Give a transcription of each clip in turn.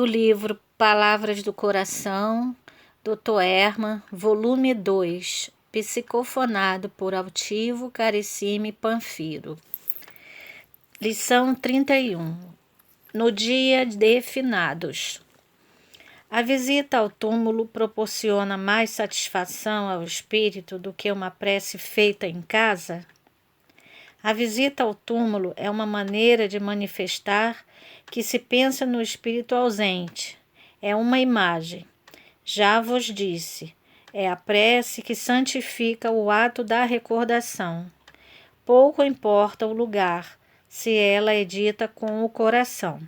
do livro Palavras do Coração, Dr. Herman, volume 2, psicofonado por Altivo Carissime Panfiro. Lição 31. No dia de finados. A visita ao túmulo proporciona mais satisfação ao espírito do que uma prece feita em casa? A visita ao túmulo é uma maneira de manifestar que se pensa no espírito ausente. É uma imagem. Já vos disse, é a prece que santifica o ato da recordação. Pouco importa o lugar, se ela é dita com o coração.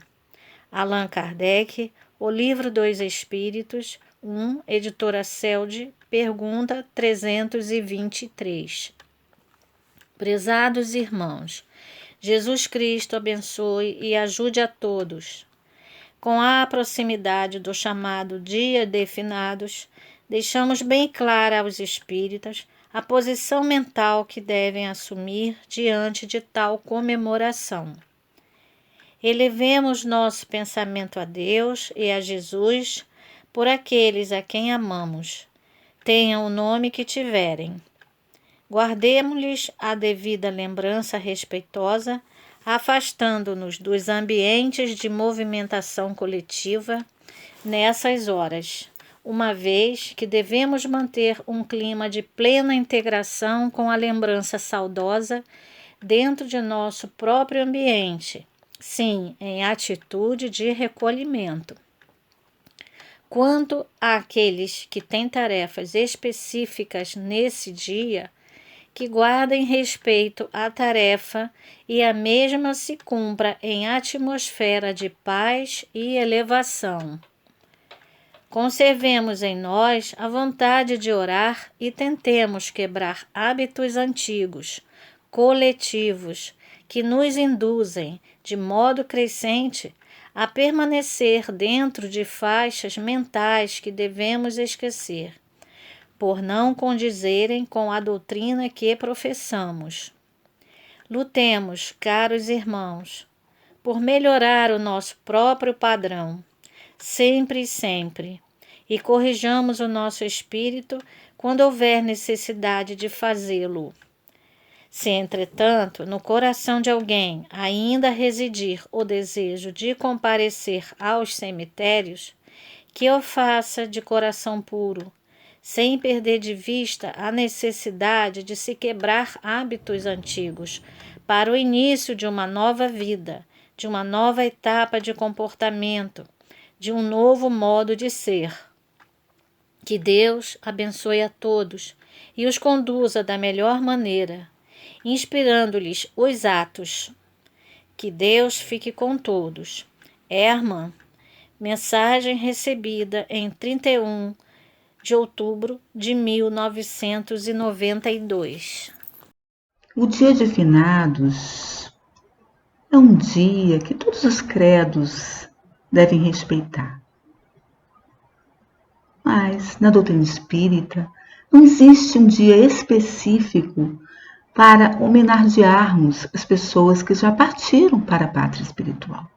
Allan Kardec, O Livro dos Espíritos, 1, editora Celde, pergunta 323. Prezados irmãos, Jesus Cristo abençoe e ajude a todos. Com a proximidade do chamado Dia de Finados, deixamos bem clara aos espíritas a posição mental que devem assumir diante de tal comemoração. Elevemos nosso pensamento a Deus e a Jesus por aqueles a quem amamos, tenham o nome que tiverem. Guardemos-lhes a devida lembrança respeitosa, afastando-nos dos ambientes de movimentação coletiva nessas horas, uma vez que devemos manter um clima de plena integração com a lembrança saudosa dentro de nosso próprio ambiente, sim, em atitude de recolhimento. Quanto àqueles que têm tarefas específicas nesse dia, que guardem respeito à tarefa e a mesma se cumpra em atmosfera de paz e elevação. Conservemos em nós a vontade de orar e tentemos quebrar hábitos antigos, coletivos, que nos induzem, de modo crescente, a permanecer dentro de faixas mentais que devemos esquecer, por não condizerem com a doutrina que professamos. Lutemos, caros irmãos, por melhorar o nosso próprio padrão, sempre e sempre, e corrijamos o nosso espírito quando houver necessidade de fazê-lo. Se, entretanto, no coração de alguém ainda residir o desejo de comparecer aos cemitérios, que o faça de coração puro, sem perder de vista a necessidade de se quebrar hábitos antigos para o início de uma nova vida, de uma nova etapa de comportamento, de um novo modo de ser. Que Deus abençoe a todos e os conduza da melhor maneira, inspirando-lhes os atos. Que Deus fique com todos. Herman, mensagem recebida em 31 de outubro de 1992. O dia de finados é um dia que todos os credos devem respeitar. Mas, na doutrina espírita, não existe um dia específico para homenagearmos as pessoas que já partiram para a pátria espiritual.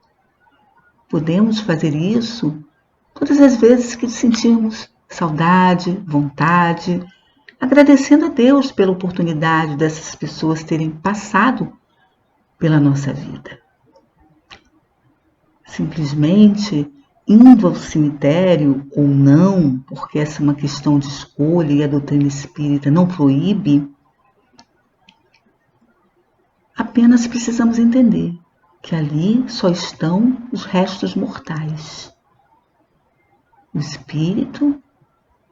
Podemos fazer isso todas as vezes que sentirmos saudade, vontade, agradecendo a Deus pela oportunidade dessas pessoas terem passado pela nossa vida. Simplesmente indo ao cemitério ou não, porque essa é uma questão de escolha e a doutrina espírita não proíbe, apenas precisamos entender que ali só estão os restos mortais. O espírito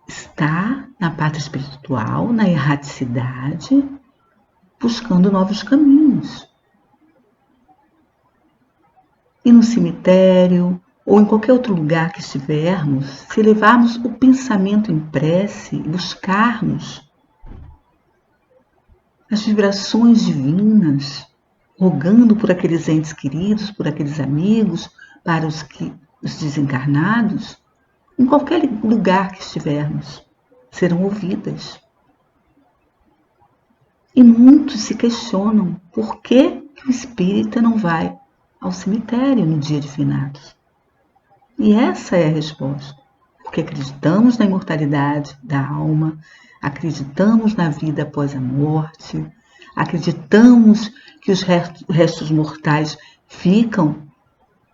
está na pátria espiritual, na erraticidade, buscando novos caminhos. E no cemitério, ou em qualquer outro lugar que estivermos, se levarmos o pensamento em prece, buscarmos as vibrações divinas, rogando por aqueles entes queridos, por aqueles amigos, para os desencarnados, em qualquer lugar que estivermos, serão ouvidas. E muitos se questionam por que o espírita não vai ao cemitério no dia de finados. E essa é a resposta. Porque acreditamos na imortalidade da alma, acreditamos na vida após a morte, acreditamos que os restos mortais ficam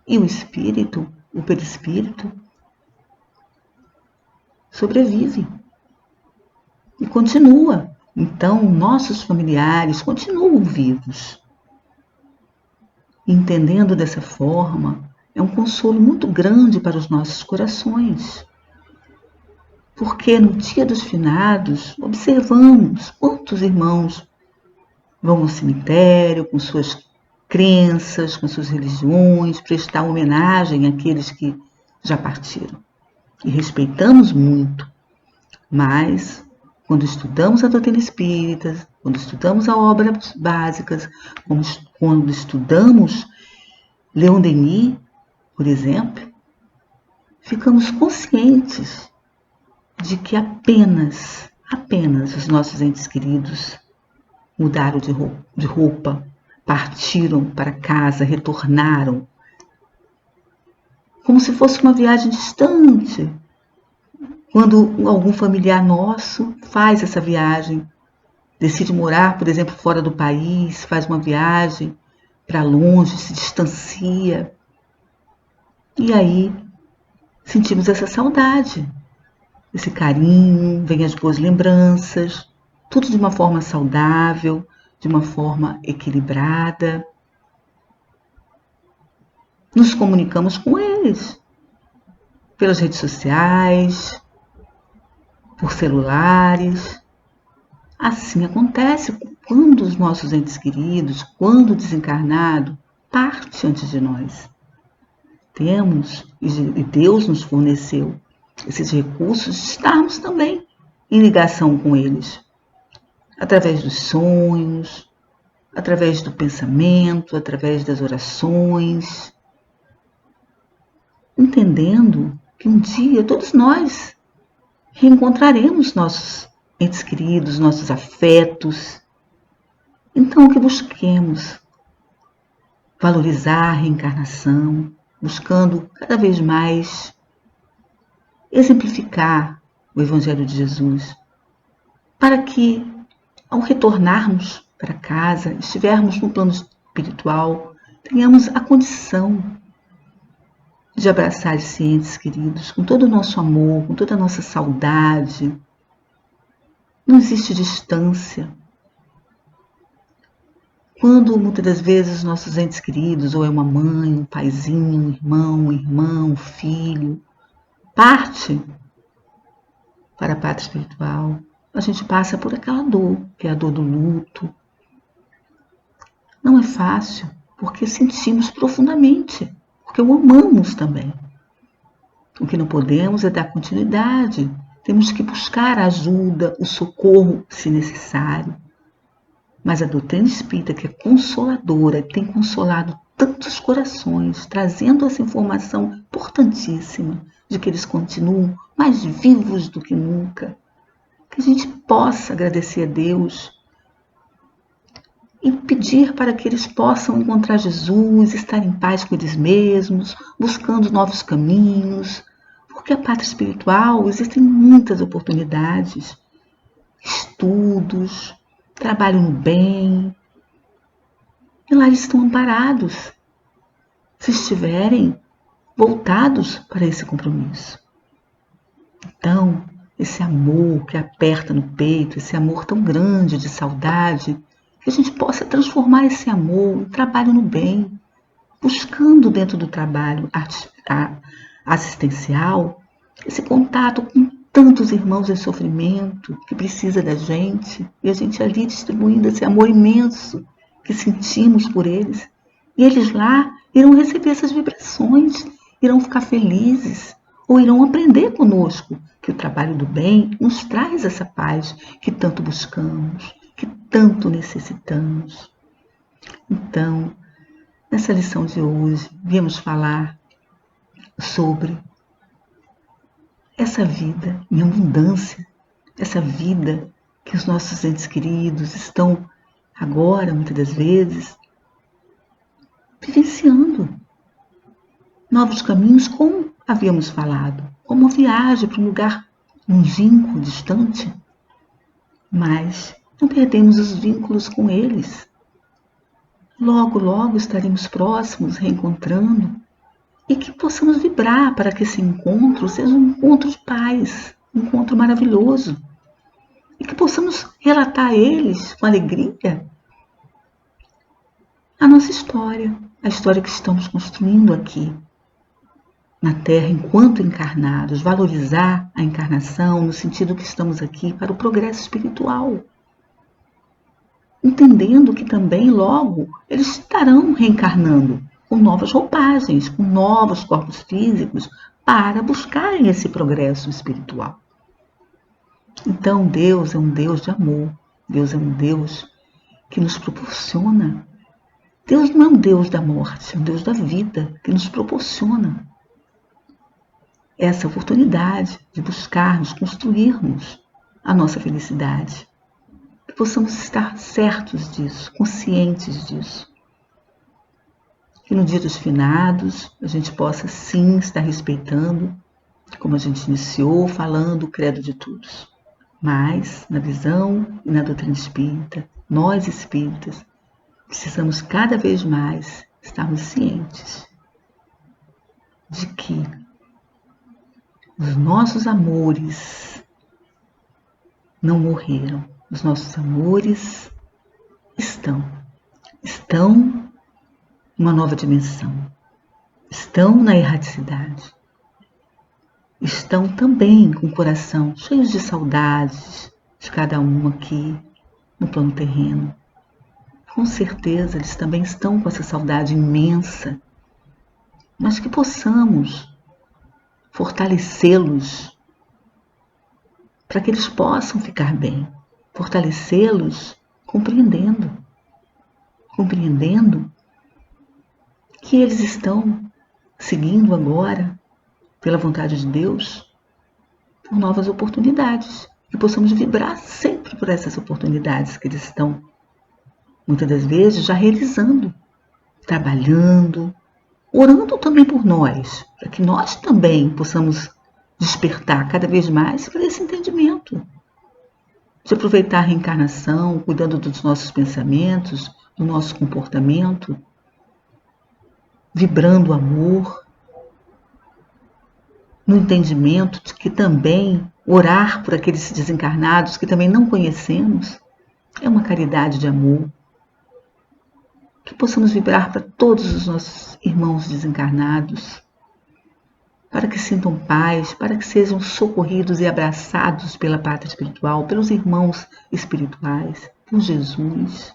e o espírito, o perispírito, sobrevive e continua. Então, nossos familiares continuam vivos. Entendendo dessa forma, é um consolo muito grande para os nossos corações. Porque no dia dos finados, observamos quantos irmãos vão ao cemitério com suas crenças, com suas religiões, prestar homenagem àqueles que já partiram. E respeitamos muito, mas quando estudamos a doutrina espírita, quando estudamos as obras básicas, quando estudamos Leon Denis, por exemplo, ficamos conscientes de que apenas os nossos entes queridos mudaram de roupa, partiram para casa, retornaram, como se fosse uma viagem distante. Quando algum familiar nosso faz essa viagem, decide morar, por exemplo, fora do país, faz uma viagem para longe, se distancia, e aí sentimos essa saudade, esse carinho, vem as boas lembranças, tudo de uma forma saudável, de uma forma equilibrada. Nos comunicamos com eles pelas redes sociais, por celulares. Assim acontece quando os nossos entes queridos, quando desencarnado, parte antes de nós. Temos, e Deus nos forneceu esses recursos, de estarmos também em ligação com eles, através dos sonhos, através do pensamento, através das orações, entendendo que um dia todos nós reencontraremos nossos entes queridos, nossos afetos. Então, que busquemos valorizar a reencarnação, buscando cada vez mais exemplificar o Evangelho de Jesus, para que, ao retornarmos para casa, estivermos no plano espiritual, tenhamos a condição de abraçar esses entes queridos com todo o nosso amor, com toda a nossa saudade. Não existe distância. Quando muitas das vezes nossos entes queridos, ou é uma mãe, um paizinho, um irmão, um filho, parte para a pátria espiritual, a gente passa por aquela dor, que é a dor do luto. Não é fácil, porque sentimos profundamente, porque o amamos também. O que não podemos é dar continuidade. Temos que buscar a ajuda, o socorro, se necessário. Mas a doutrina espírita, que é consoladora, tem consolado tantos corações, trazendo essa informação importantíssima de que eles continuam mais vivos do que nunca. Que a gente possa agradecer a Deus e pedir para que eles possam encontrar Jesus, estar em paz com eles mesmos, buscando novos caminhos, porque a pátria espiritual existem muitas oportunidades, estudos, trabalho no bem, e lá eles estão amparados, se estiverem voltados para esse compromisso. Então, esse amor que aperta no peito, esse amor tão grande de saudade, que a gente possa transformar esse amor em trabalho no bem, buscando dentro do trabalho assistencial esse contato com tantos irmãos em sofrimento que precisa da gente, e a gente ali distribuindo esse amor imenso que sentimos por eles, e eles lá irão receber essas vibrações, irão ficar felizes, ou irão aprender conosco que o trabalho do bem nos traz essa paz que tanto buscamos, que tanto necessitamos. Então, nessa lição de hoje, viemos falar sobre essa vida em abundância, essa vida que os nossos entes queridos estão agora, muitas das vezes, vivenciando novos caminhos com havíamos falado, como uma viagem para um lugar longínquo, distante, mas não perdemos os vínculos com eles. Logo, logo estaremos próximos, reencontrando, e que possamos vibrar para que esse encontro seja um encontro de paz, um encontro maravilhoso, e que possamos relatar a eles com alegria a nossa história, a história que estamos construindo aqui na Terra enquanto encarnados, valorizar a encarnação no sentido que estamos aqui para o progresso espiritual, entendendo que também logo eles estarão reencarnando com novas roupagens, com novos corpos físicos para buscarem esse progresso espiritual. Então Deus é um Deus de amor, Deus é um Deus que nos proporciona. Deus não é um Deus da morte, é um Deus da vida, que nos proporciona essa oportunidade de buscarmos, construirmos a nossa felicidade. Que possamos estar certos disso, conscientes disso. Que no dia dos finados a gente possa sim estar respeitando, como a gente iniciou, falando o credo de todos. Mas, na visão e na doutrina espírita, nós espíritas, precisamos cada vez mais estarmos cientes de que os nossos amores não morreram. Os nossos amores estão numa nova dimensão, estão na erraticidade, estão também com o coração cheio de saudades de cada um aqui no plano terreno. Com certeza eles também estão com essa saudade imensa, mas que possamos fortalecê-los para que eles possam ficar bem, fortalecê-los compreendendo que eles estão seguindo agora, pela vontade de Deus, por novas oportunidades, que possamos vibrar sempre por essas oportunidades que eles estão, muitas das vezes, já realizando, trabalhando, orando também por nós, para que nós também possamos despertar cada vez mais para esse entendimento, de aproveitar a reencarnação, cuidando dos nossos pensamentos, do nosso comportamento, vibrando amor, no entendimento de que também orar por aqueles desencarnados que também não conhecemos é uma caridade de amor. Que possamos vibrar para todos os nossos irmãos desencarnados, para que sintam paz, para que sejam socorridos e abraçados pela pátria espiritual, pelos irmãos espirituais, por Jesus.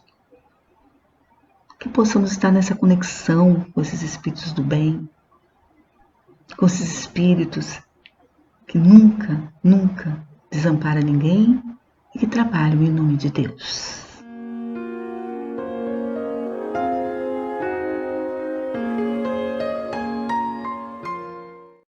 Que possamos estar nessa conexão com esses espíritos do bem, com esses espíritos que nunca desamparam ninguém e que trabalham em nome de Deus.